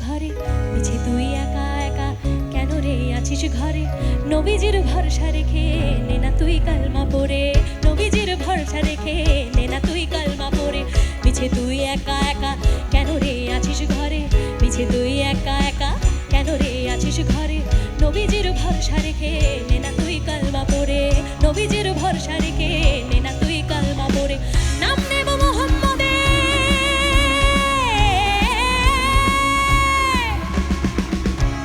ঘরে, মিছে তুই একা একা কেন রে আছিস ঘরে? নবীজির ভরসা রেখে নে না তুই কালমা পড়ে, নবীজির ভরসা রেখে নে না তুই কালমা পড়ে। মিছে তুই একা একা কেন রে আছিস ঘরে, মিছে তুই একা একা কেন রে আছিস ঘরে? নবীজির ভরসা রেখে নে না তুই কালমা পড়ে, নবীজির ভরসা রেখে নে না তুই কালমা পড়ে। নাম নেব মুহাম্মদের,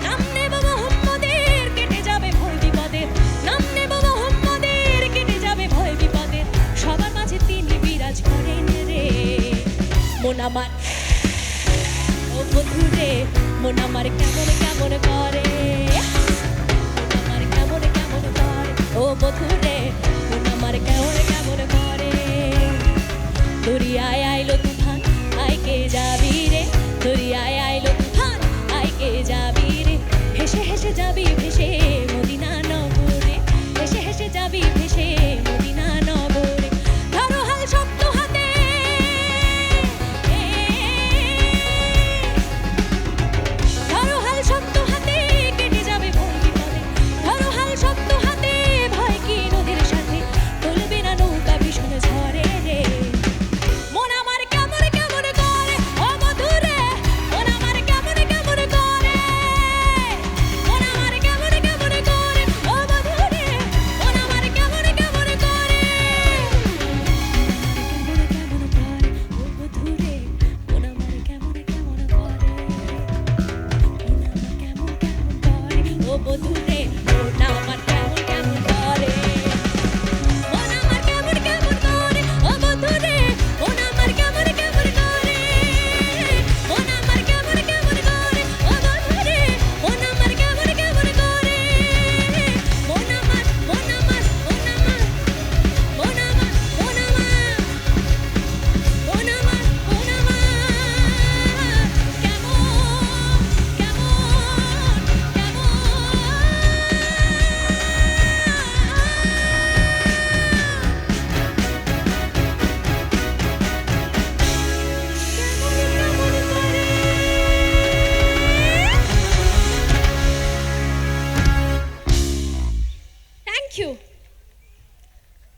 নাম নেব মুহাম্মদের, কেটে যাবে ভয় বিপদের। নাম নেব মুহাম্মদের, কেটে যাবে ভয় বিপদের। সবার মাঝে তিনি বিরাজ করেন রে। মন আমার ও বন্ধু রে, মন আমার কেমন কেমন করে, মন আমার কেমন কেমন করে। ও বন্ধু রে, মন আমার কেমন কেমন করে। দরিয়া